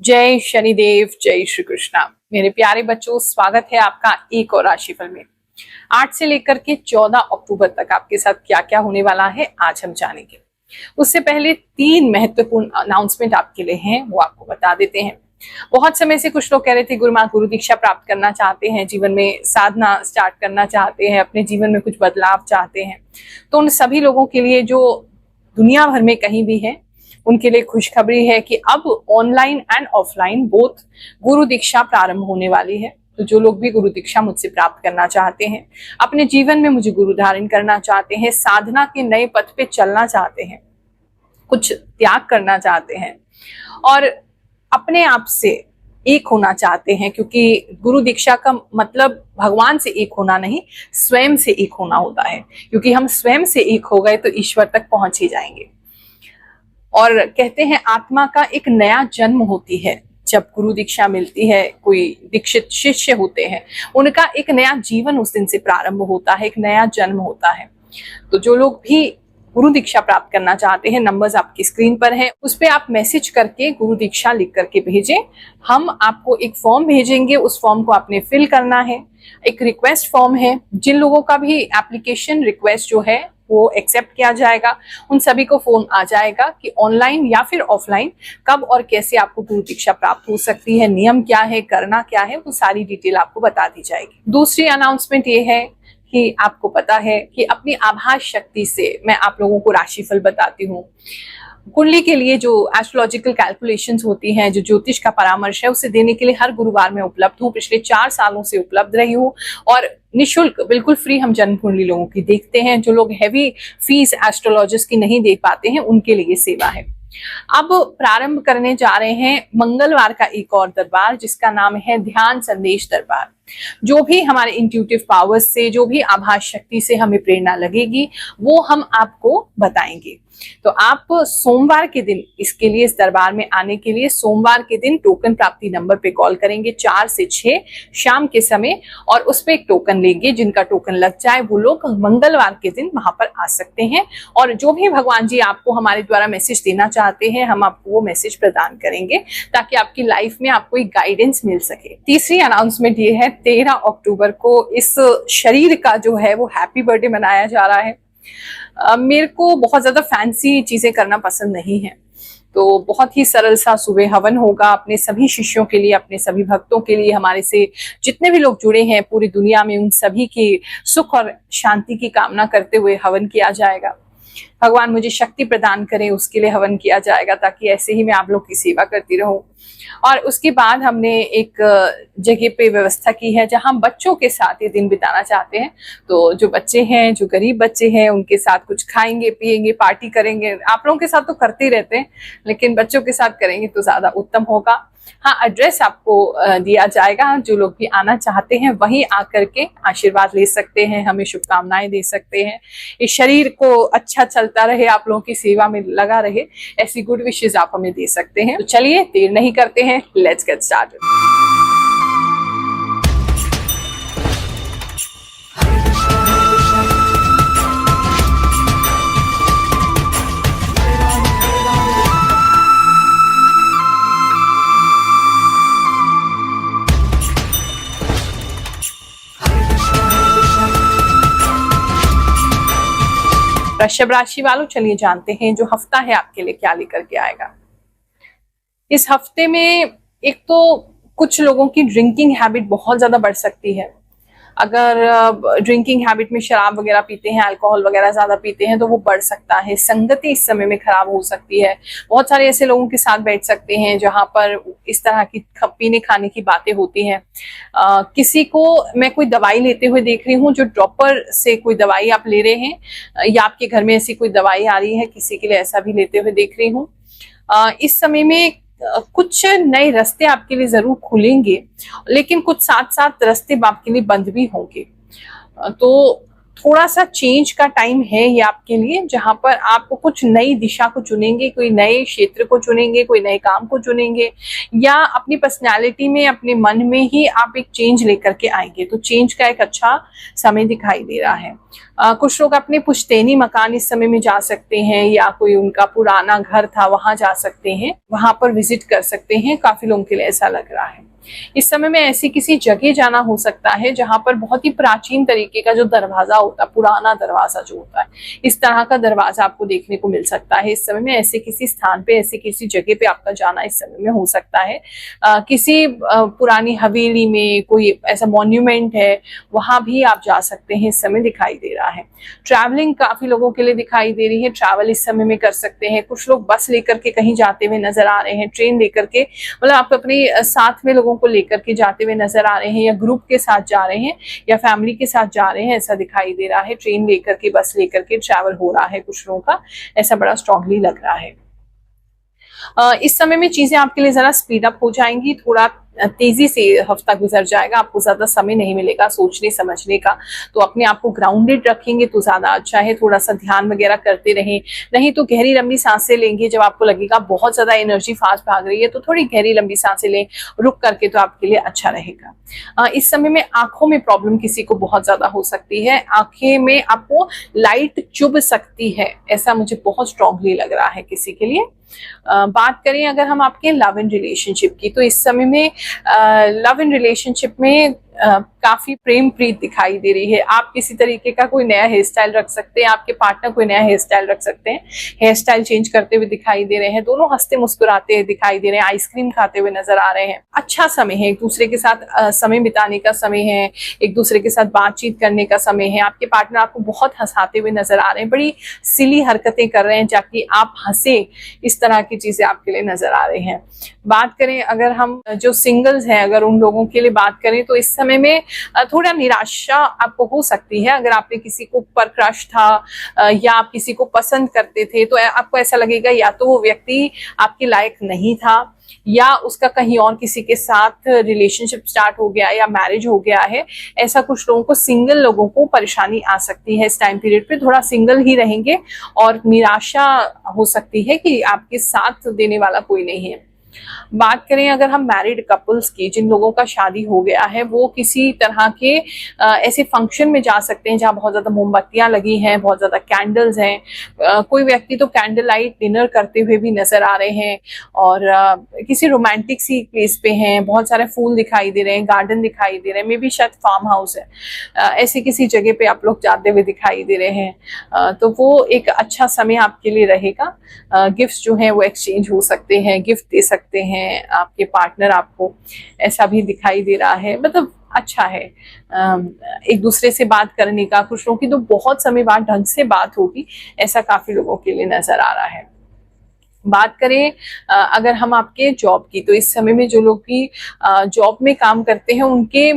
जय शनिदेव, जय श्री कृष्णा। मेरे प्यारे बच्चों, स्वागत है आपका एक और राशिफल में। 8 से लेकर के 14 अक्टूबर तक आपके साथ क्या क्या होने वाला है आज हम जानेंगे। उससे पहले 3 महत्वपूर्ण अनाउंसमेंट आपके लिए हैं, वो आपको बता देते हैं। बहुत समय से कुछ लोग कह रहे थे गुरु दीक्षा प्राप्त करना चाहते हैं, जीवन में साधना स्टार्ट करना चाहते हैं, अपने जीवन में कुछ बदलाव चाहते हैं। तो उन सभी लोगों के लिए जो दुनिया भर में कहीं भी है, उनके लिए खुशखबरी है कि अब ऑनलाइन एंड ऑफलाइन बोथ गुरु दीक्षा प्रारंभ होने वाली है। तो जो लोग भी गुरु दीक्षा मुझसे प्राप्त करना चाहते हैं, अपने जीवन में मुझे गुरु धारण करना चाहते हैं, साधना के नए पथ पे चलना चाहते हैं, कुछ त्याग करना चाहते हैं और अपने आप से एक होना चाहते हैं, क्योंकि गुरु दीक्षा का मतलब भगवान से एक होना नहीं, स्वयं से एक होना होता है। क्योंकि हम स्वयं से एक हो गए तो ईश्वर तक पहुंच ही जाएंगे। और कहते हैं आत्मा का एक नया जन्म होती है जब गुरु दीक्षा मिलती है, कोई दीक्षित शिष्य होते हैं, उनका एक नया जीवन उस दिन से प्रारंभ होता है, एक नया जन्म होता है। तो जो लोग भी गुरु दीक्षा प्राप्त करना चाहते हैं, नंबर्स आपकी स्क्रीन पर हैं, उस पे आप मैसेज करके गुरु दीक्षा लिख करके भेजें। हम आपको एक फॉर्म भेजेंगे, उस फॉर्म को आपने फिल करना है। एक रिक्वेस्ट फॉर्म है, जिन लोगों का भी एप्लीकेशन रिक्वेस्ट जो है वो एक्सेप्ट किया जाएगा, उन सभी को फोन आ जाएगा कि ऑनलाइन या फिर ऑफलाइन कब और कैसे आपको गुरु दीक्षा प्राप्त हो सकती है, नियम क्या है, करना क्या है, वो सारी डिटेल आपको बता दी जाएगी। दूसरी अनाउंसमेंट ये है कि आपको पता है कि अपनी आभास शक्ति से मैं आप लोगों को राशिफल बताती हूँ। कुंडली के लिए जो एस्ट्रोलॉजिकल कैलकुलेशंस होती हैं, जो ज्योतिष का परामर्श है, उसे देने के लिए हर गुरुवार में उपलब्ध हूँ। पिछले 4 सालों से उपलब्ध रही हूँ और निशुल्क बिल्कुल फ्री हम जन्म कुंडली लोगों की देखते हैं। जो लोग हैवी फीस एस्ट्रोलॉजिस्ट की नहीं दे पाते हैं, उनके लिए सेवा है। अब प्रारंभ करने जा रहे हैं मंगलवार का एक और दरबार, जिसका नाम है ध्यान संदेश दरबार। जो भी हमारे इंट्यूटिव पावर्स से, जो भी आभास शक्ति से हमें प्रेरणा लगेगी, वो हम आपको बताएंगे। तो आप सोमवार के दिन इसके लिए, इस दरबार में आने के लिए सोमवार के दिन टोकन प्राप्ति नंबर पे कॉल करेंगे 4 से 6 शाम के समय, और उस पे एक टोकन लेंगे। जिनका टोकन लग जाए वो लोग मंगलवार के दिन वहां पर आ सकते हैं। और जो भी भगवान जी आपको हमारे द्वारा मैसेज देना चाहते हैं, हम आपको वो मैसेज प्रदान करेंगे ताकि आपकी लाइफ में आपको एक गाइडेंस मिल सके। तीसरी अनाउंसमेंट ये है, 13 अक्टूबर को इस शरीर का जो है वो हैप्पी बर्थडे मनाया जा रहा है। मेरे को बहुत ज्यादा फैंसी चीजें करना पसंद नहीं है, तो बहुत ही सरल सा सुबह हवन होगा अपने सभी शिष्यों के लिए, अपने सभी भक्तों के लिए, हमारे से जितने भी लोग जुड़े हैं पूरी दुनिया में, उन सभी की सुख और शांति की कामना करते हुए हवन किया जाएगा। भगवान मुझे शक्ति प्रदान करें, उसके लिए हवन किया जाएगा, ताकि ऐसे ही मैं आप लोग की सेवा करती रहूं। और उसके बाद हमने एक जगह पे व्यवस्था की है जहां बच्चों के साथ ये दिन बिताना चाहते हैं। तो जो बच्चे हैं, जो गरीब बच्चे हैं, उनके साथ कुछ खाएंगे, पिएंगे, पार्टी करेंगे। आप लोगों के साथ तो करते ही रहते हैं, लेकिन बच्चों के साथ करेंगे तो ज्यादा उत्तम होगा। हाँ, एड्रेस आपको दिया जाएगा। जो लोग भी आना चाहते हैं वहीं आकर के आशीर्वाद ले सकते हैं, हमें शुभकामनाएं दे सकते हैं। इस शरीर को अच्छा चलता रहे, आप लोगों की सेवा में लगा रहे, ऐसी गुड विशेस आप हमें दे सकते हैं। तो चलिए देर नहीं करते हैं, लेट्स गेट स्टार्टेड। वृषभ राशि वालों, चलिए जानते हैं जो हफ्ता है आपके लिए क्या लेकर के आएगा। इस हफ्ते में एक तो कुछ लोगों की ड्रिंकिंग हैबिट बहुत ज्यादा बढ़ सकती है। अगर ड्रिंकिंग हैबिट में शराब वगैरह पीते हैं, अल्कोहल वगैरह ज्यादा पीते हैं, तो वो बढ़ सकता है। संगति इस समय में खराब हो सकती है। बहुत सारे ऐसे लोगों के साथ बैठ सकते हैं जहां पर इस तरह की पीने खाने की बातें होती हैं। किसी को मैं कोई दवाई लेते हुए देख रही हूँ, जो ड्रॉपर से कोई दवाई आप ले रहे हैं, या आपके घर में ऐसी कोई दवाई आ रही है, किसी के लिए ऐसा भी लेते हुए देख रही हूँ। इस समय में कुछ नए रास्ते आपके लिए जरूर खुलेंगे, लेकिन कुछ साथ साथ रास्ते आपके लिए बंद भी होंगे। तो थोड़ा सा चेंज का टाइम है ये आपके लिए, जहां पर आप कुछ नई दिशा को चुनेंगे, कोई नए क्षेत्र को चुनेंगे, कोई नए काम को चुनेंगे, या अपनी पर्सनालिटी में, अपने मन में ही आप एक चेंज लेकर के आएंगे। तो चेंज का एक अच्छा समय दिखाई दे रहा है। कुछ लोग अपने पुश्तैनी मकान इस समय में जा सकते हैं, या कोई उनका पुराना घर था वहां जा सकते हैं, वहां पर विजिट कर सकते हैं। काफी लोगों के लिए ऐसा लग रहा है। इस समय में ऐसी किसी जगह जाना हो सकता है जहां पर बहुत ही प्राचीन तरीके का जो दरवाजा होता है, पुराना दरवाजा जो होता है, इस तरह का दरवाजा आपको देखने को मिल सकता है। इस समय में ऐसे किसी स्थान पे, ऐसे किसी जगह पे आपका जाना इस समय में हो सकता है। किसी पुरानी हवेली में कोई ऐसा मॉन्यूमेंट है, वहां भी आप जा सकते हैं, इस समय दिखाई दे रहा है। ट्रैवलिंग काफी लोगों के लिए दिखाई दे रही है, ट्रैवल इस समय में कर सकते हैं। कुछ लोग बस लेकर के कहीं जाते हुए नजर आ रहे हैं, ट्रेन लेकर के, मतलब आप अपने साथ में लोगों को लेकर के जाते हुए नजर आ रहे हैं, या ग्रुप के साथ जा रहे हैं, या फैमिली के साथ जा रहे हैं, ऐसा दिखाई दे रहा है। ट्रेन लेकर के, बस लेकर के ट्रैवल हो रहा है कुछ लोगों का, ऐसा बड़ा स्ट्रांगली लग रहा है। इस समय में चीजें आपके लिए जरा स्पीड अप हो जाएंगी, थोड़ा तेजी से हफ्ता गुजर जाएगा, आपको ज्यादा समय नहीं मिलेगा सोचने समझने का। तो अपने आप को ग्राउंडेड रखेंगे तो ज्यादा अच्छा है। थोड़ा सा ध्यान वगैरह करते रहें, नहीं तो गहरी लंबी सांसें लेंगे। जब आपको लगेगा बहुत ज्यादा एनर्जी फास्ट भाग रही है तो थोड़ी गहरी लंबी सांसें लें, रुक करके, तो आपके लिए अच्छा रहेगा। इस समय में आंखों में प्रॉब्लम किसी को बहुत ज्यादा हो सकती है, आंखें में आपको लाइट चुभ सकती है, ऐसा मुझे बहुत स्ट्रांगली लग रहा है किसी के लिए। बात करें अगर हम आपके लव इन रिलेशनशिप की, तो इस समय में लव इन रिलेशनशिप में काफी प्रेम प्रीत दिखाई दे रही है। आप किसी तरीके का कोई नया हेयर स्टाइल रख सकते हैं, आपके पार्टनर कोई नया हेयर स्टाइल रख सकते हैं, हेयर स्टाइल चेंज करते हुए दिखाई दे रहे हैं, दोनों हंसते मुस्कुराते दिखाई दे रहे हैं, आइसक्रीम खाते हुए नजर आ रहे हैं। अच्छा समय है, एक दूसरे के साथ समय बिताने का समय है, एक दूसरे के साथ बातचीत करने का समय है। आपके पार्टनर आपको बहुत हंसाते हुए नजर आ रहे हैं, बड़ी सिली हरकतें कर रहे हैं ताकि आप हंसे, इस तरह की चीजें आपके लिए नजर आ रही हैं। बात करें अगर हम जो सिंगल्स हैं, अगर उन लोगों के लिए बात करें, तो इस समय में थोड़ा निराशा आपको हो सकती है। अगर आपने किसी को पर क्रश था, या आप किसी को पसंद करते थे, तो आपको ऐसा लगेगा या तो वो व्यक्ति आपके लायक नहीं था, या उसका कहीं और किसी के साथ रिलेशनशिप स्टार्ट हो गया, या मैरिज हो गया है। ऐसा कुछ लोगों को, सिंगल लोगों को परेशानी आ सकती है इस टाइम पीरियड पे, थोड़ा सिंगल ही रहेंगे, और निराशा हो सकती है कि आपके साथ देने वाला कोई नहीं है। बात करें अगर हम मैरिड कपल्स की, जिन लोगों का शादी हो गया है, वो किसी तरह के ऐसे फंक्शन में जा सकते हैं जहां बहुत ज्यादा मोमबत्तियां लगी हैं, बहुत ज्यादा कैंडल्स हैं। कोई व्यक्ति तो कैंडल लाइट डिनर करते हुए भी नजर आ रहे हैं, और किसी रोमांटिक सी प्लेस पे हैं, बहुत सारे फूल दिखाई दे रहे हैं, गार्डन दिखाई दे रहे हैं, मे बी शायद फार्म हाउस है, ऐसी किसी जगह पे आप लोग जाते हुए दिखाई दे रहे हैं। तो वो एक अच्छा समय आपके लिए रहेगा। गिफ्ट जो है वो एक्सचेंज हो सकते हैं, गिफ्ट दे सकते हैं आपके पार्टनर आपको, ऐसा भी दिखाई दे रहा है। मतलब अच्छा है एक दूसरे से बात करने का। कुछ लोगों की तो बहुत समय बाद ढंग से बात होगी, ऐसा काफी लोगों के लिए नजर आ रहा है। बात करें अगर हम आपके जॉब की, तो इस समय में जो लोग भी जॉब में काम करते हैं, उनके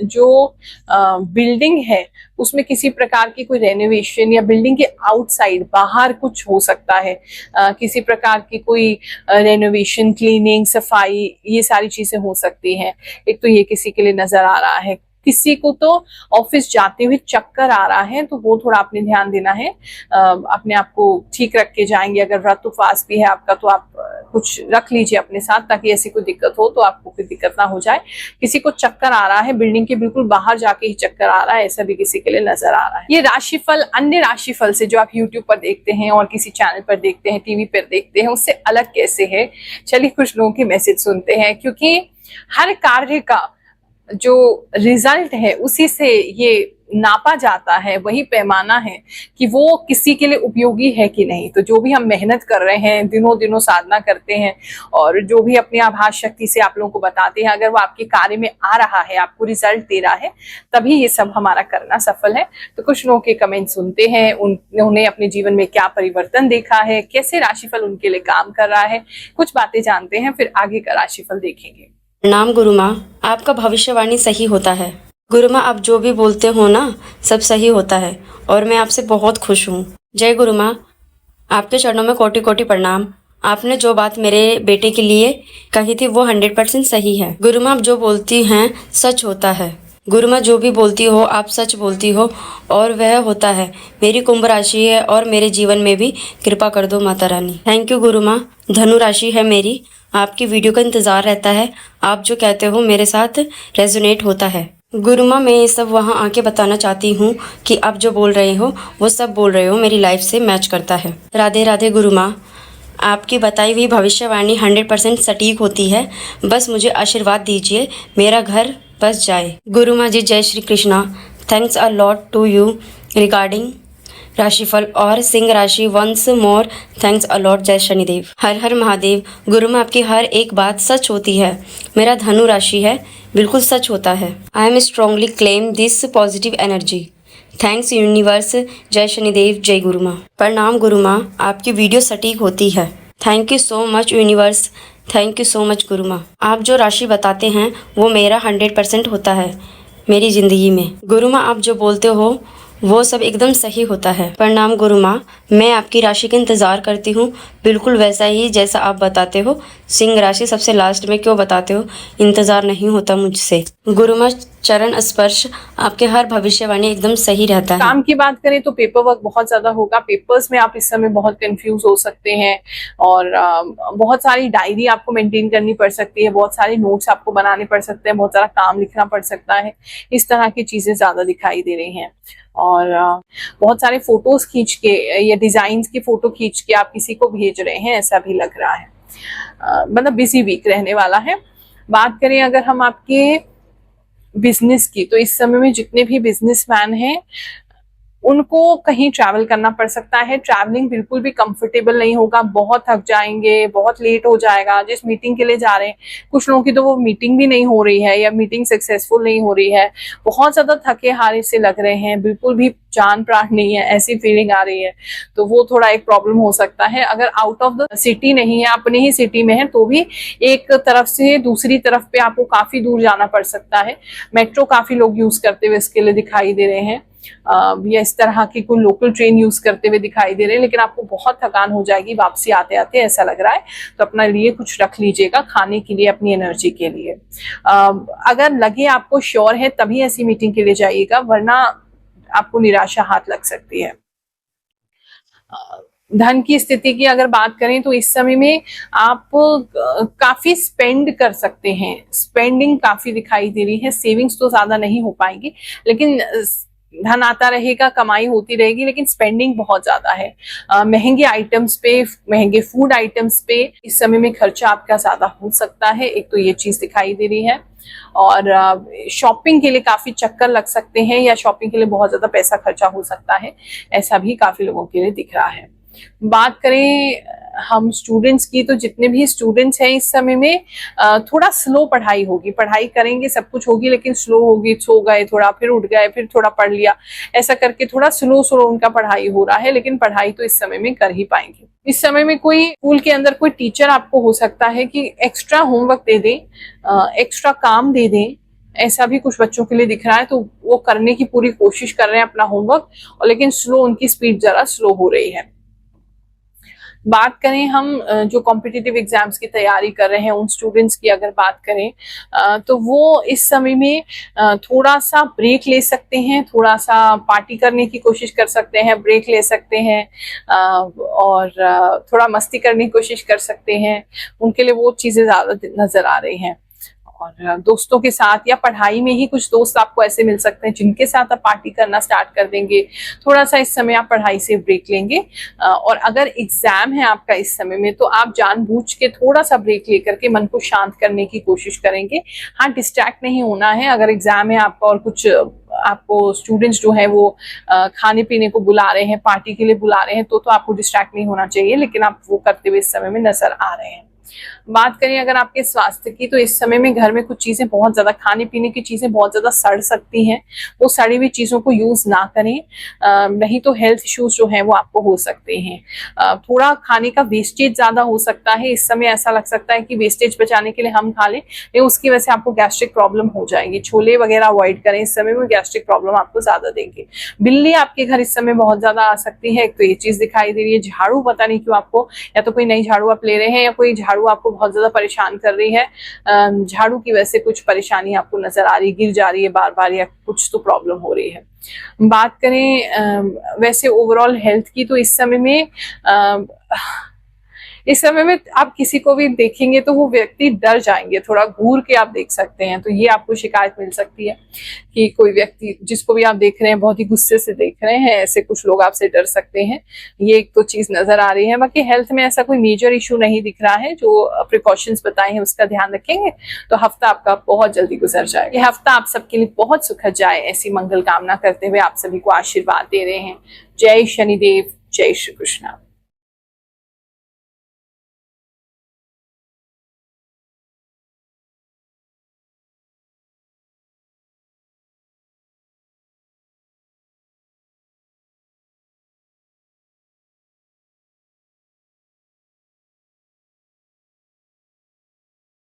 जो बिल्डिंग है उसमें किसी प्रकार की कोई रेनोवेशन, या बिल्डिंग के आउटसाइड बाहर कुछ हो सकता है, किसी प्रकार की कोई रेनोवेशन, क्लीनिंग, सफाई, ये सारी चीजें हो सकती हैं। एक तो ये किसी के लिए नजर आ रहा है। किसी को तो ऑफिस जाते हुए चक्कर आ रहा है, तो वो थोड़ा आपने ध्यान देना है, अपने आप को ठीक रख के जाएंगे। अगर व्रत उपवास भी है आपका, तो आप कुछ रख लीजिए अपने साथ, ताकि ऐसी कोई दिक्कत हो तो आपको कोई दिक्कत ना हो जाए। किसी को चक्कर आ रहा है, बिल्डिंग के बिल्कुल बाहर जाके ही चक्कर आ रहा है, ऐसा भी किसी के लिए नजर आ रहा है। ये राशिफल अन्य राशिफल से जो आप यूट्यूब पर देखते हैं, और किसी चैनल पर देखते हैं, टीवी पर देखते हैं, उससे अलग कैसे है, चलिए कुछ लोगों के मैसेज सुनते हैं। क्योंकि हर कार्य का जो रिजल्ट है उसी से ये नापा जाता है, वही पैमाना है कि वो किसी के लिए उपयोगी है कि नहीं। तो जो भी हम मेहनत कर रहे हैं, दिनों दिनों साधना करते हैं, और जो भी अपनी आभास शक्ति से आप लोगों को बताते हैं, अगर वो आपके कार्य में आ रहा है, आपको रिजल्ट दे रहा है, तभी ये सब हमारा करना सफल है। तो कुछ लोगों के कमेंट सुनते हैं, उन्होंने अपने जीवन में क्या परिवर्तन देखा है, कैसे राशिफल उनके लिए काम कर रहा है, कुछ बातें जानते हैं, फिर आगे का राशिफल देखेंगे। प्रणाम गुरु माँ, आपका भविष्यवाणी सही होता है। गुरु माँ, आप जो भी बोलते हो ना, सब सही होता है, और मैं आपसे बहुत खुश हूँ। जय गुरु माँ, आपके चरणों में कोटि कोटि प्रणाम। आपने जो बात मेरे बेटे के लिए कही थी वो 100% सही है। गुरु माँ, आप जो बोलती हैं सच होता है। गुरु माँ जो भी बोलती हो आप सच बोलती हो और वह होता है। मेरी कुंभ राशि है और मेरे जीवन में भी कृपा कर दो माता रानी। थैंक यू गुरु माँ। धनु राशि है मेरी। आपकी वीडियो का इंतज़ार रहता है। आप जो कहते हो मेरे साथ रेजोनेट होता है। गुरु माँ मैं ये सब वहाँ आके बताना चाहती हूँ कि आप जो बोल रहे हो वो सब बोल रहे हो मेरी लाइफ से मैच करता है। राधे राधे गुरु माँ। आपकी बताई हुई भविष्यवाणी 100% सटीक होती है। बस मुझे आशीर्वाद दीजिए मेरा घर बस जाए। गुरु माँ जी जय Shri Krishna. Thanks a lot to you regarding राशिफल और सिंह राशि once more thanks a lot. जय शनिदेव। हर हर महादेव। गुरु माँ आपकी हर एक बात सच होती है। मेरा धनु राशि है, बिल्कुल सच होता है। I am strongly claim this positive energy. Thanks universe. जय शनिदेव। जय गुरु माँ। प्रणाम गुरु माँ। आपकी वीडियो सटीक होती है। Thank you so much universe. Thank you so much गुरु माँ। आप जो राशि बताते हैं वो मेरा 100% होता है मेरी ज़िंदगी में। गुरु माँ आप जो बोलते हो वो सब एकदम सही होता है। प्रणाम गुरु माँ। मैं आपकी राशि का इंतज़ार करती हूँ बिल्कुल वैसा ही जैसा आप बताते हो। सिंह राशि सबसे लास्ट में क्यों बताते हो? इंतज़ार नहीं होता मुझसे। गुरु माँ चरण स्पर्श आपके हर भविष्यवाणी एकदम सही रहता है। काम की बात करें तो पेपर वर्क बहुत ज्यादा होगा। पेपर्स में आप इस समय बहुत कंफ्यूज हो सकते हैं और बहुत सारी डायरी आपको मेंटेन करनी पड़ सकती है, बहुत सारे नोट्स आपको बनाने पड़ सकते हैं, बहुत सारा काम लिखना पड़ सकता है। इस तरह की चीजें ज्यादा दिखाई दे रही हैं और बहुत सारे फोटोज खींच के या डिजाइन की फोटो खींच के आप किसी को भेज रहे हैं, ऐसा भी लग रहा है। मतलब बिजी वीक रहने वाला है। बात करें अगर हम आपके बिजनेस की, तो इस समय में जितने भी बिजनेसमैन हैं उनको कहीं ट्रैवल करना पड़ सकता है। ट्रैवलिंग बिल्कुल भी कंफर्टेबल नहीं होगा, बहुत थक जाएंगे, बहुत लेट हो जाएगा जिस मीटिंग के लिए जा रहे हैं। कुछ लोगों की तो वो मीटिंग भी नहीं हो रही है या मीटिंग सक्सेसफुल नहीं हो रही है, बहुत ज्यादा थके हारे से लग रहे हैं, बिल्कुल भी जान प्राण नहीं है, ऐसी फीलिंग आ रही है। तो वो थोड़ा एक प्रॉब्लम हो सकता है। अगर आउट ऑफ द सिटी नहीं है, अपने ही सिटी में है, तो भी एक तरफ से दूसरी तरफ पे आपको काफी दूर जाना पड़ सकता है। मेट्रो काफी लोग यूज करते हुए इसके लिए दिखाई दे रहे हैं या इस तरह की कोई लोकल ट्रेन यूज करते हुए दिखाई दे रहे हैं, लेकिन आपको बहुत थकान हो जाएगी वापसी आते आते, ऐसा लग रहा है। तो अपने लिए कुछ रख लीजिएगा खाने के लिए, अपनी एनर्जी के लिए। अगर लगे आपको श्योर है तभी ऐसी मीटिंग के लिए जाइएगा, वरना आपको निराशा हाथ लग सकती है। धन की स्थिति की अगर बात करें तो इस समय में आप काफी स्पेंड कर सकते हैं। स्पेंडिंग काफी दिखाई दे रही है। सेविंग्स तो ज्यादा नहीं हो पाएगी, लेकिन धन आता रहेगा, कमाई होती रहेगी, लेकिन स्पेंडिंग बहुत ज्यादा है। महंगे आइटम्स पे, महंगे फूड आइटम्स पे इस समय में खर्चा आपका ज्यादा हो सकता है। एक तो ये चीज दिखाई दे रही है। और शॉपिंग के लिए काफी चक्कर लग सकते हैं या शॉपिंग के लिए बहुत ज्यादा पैसा खर्चा हो सकता है, ऐसा भी काफी लोगों के लिए दिख रहा है। बात करें हम स्टूडेंट्स की, तो जितने भी स्टूडेंट्स हैं इस समय में थोड़ा स्लो पढ़ाई होगी। पढ़ाई करेंगे, सब कुछ होगी, लेकिन स्लो होगी। सो गए थोड़ा, फिर उठ गए, फिर थोड़ा पढ़ लिया, ऐसा करके थोड़ा स्लो उनका पढ़ाई हो रहा है, लेकिन पढ़ाई तो इस समय में कर ही पाएंगे। इस समय में कोई स्कूल के अंदर कोई टीचर आपको हो सकता है कि एक्स्ट्रा होमवर्क दे दें, एक्स्ट्रा काम दे दें, ऐसा भी कुछ बच्चों के लिए दिख रहा है। तो वो करने की पूरी कोशिश कर रहे हैं अपना होमवर्क, और लेकिन स्लो, उनकी स्पीड जरा स्लो हो रही है। बात करें हम जो कॉम्पिटिटिव एग्जाम्स की तैयारी कर रहे हैं उन स्टूडेंट्स की अगर बात करें, तो वो इस समय में थोड़ा सा ब्रेक ले सकते हैं, थोड़ा सा पार्टी करने की कोशिश कर सकते हैं, ब्रेक ले सकते हैं और थोड़ा मस्ती करने की कोशिश कर सकते हैं। उनके लिए वो चीजें ज्यादा नजर आ रही हैं। और दोस्तों के साथ या पढ़ाई में ही कुछ दोस्त आपको ऐसे मिल सकते हैं जिनके साथ आप पार्टी करना स्टार्ट कर देंगे। थोड़ा सा इस समय आप पढ़ाई से ब्रेक लेंगे। और अगर एग्जाम है आपका इस समय में, तो आप जानबूझ के थोड़ा सा ब्रेक लेकर के मन को शांत करने की कोशिश करेंगे। हाँ, डिस्ट्रैक्ट नहीं होना है। अगर एग्जाम है आपका और कुछ आपको स्टूडेंट्स जो है वो खाने पीने को बुला रहे हैं, पार्टी के लिए बुला रहे हैं, तो आपको डिस्ट्रैक्ट नहीं होना चाहिए, लेकिन आप वो करते हुए इस समय में नजर आ रहे हैं। बात करें अगर आपके स्वास्थ्य की, तो इस समय में घर में कुछ चीजें बहुत ज्यादा, खाने पीने की चीजें बहुत ज्यादा सड़ सकती हैं। वो सड़ी हुई चीजों को यूज ना करें, नहीं तो हेल्थ इश्यूज जो हैं वो आपको हो सकते हैं। थोड़ा खाने का वेस्टेज ज्यादा हो सकता है। इस समय ऐसा लग सकता है कि वेस्टेज बचाने के लिए हम खा लें, लेकिन उसकी वजह से आपको गैस्ट्रिक प्रॉब्लम हो जाएगी। छोले वगैरह अवॉइड करें, इस समय में गैस्ट्रिक प्रॉब्लम आपको ज्यादा देंगे। बिल्ली आपके घर इस समय बहुत ज्यादा आ सकती है। एक तो ये चीज दिखाई दे रही है। झाड़ू, पता नहीं क्यों आपको, या तो कोई नई झाड़ू आप ले रहे हैं या कोई झाड़ू आपको बहुत ज्यादा परेशान कर रही है। झाड़ू की वजह से कुछ परेशानी आपको नजर आ रही है, गिर जा रही है बार बार या कुछ तो प्रॉब्लम हो रही है। बात करें वैसे ओवरऑल हेल्थ की, तो इस समय में आप किसी को भी देखेंगे तो वो व्यक्ति डर जाएंगे, थोड़ा घूर के आप देख सकते हैं। तो ये आपको शिकायत मिल सकती है कि कोई व्यक्ति जिसको भी आप देख रहे हैं बहुत ही गुस्से से देख रहे हैं, ऐसे कुछ लोग आपसे डर सकते हैं। ये एक तो चीज नजर आ रही है। बाकी हेल्थ में ऐसा कोई मेजर इशू नहीं दिख रहा है। जो प्रिकॉशंस बताए हैं उसका ध्यान रखेंगे तो हफ्ता आपका बहुत जल्दी गुजर जाएगा। ये हफ्ता आप सबके लिए बहुत सुखद जाए, ऐसी मंगल कामना करते हुए आप सभी को आशीर्वाद दे रहे हैं। जय शनिदेव, जय श्री कृष्ण।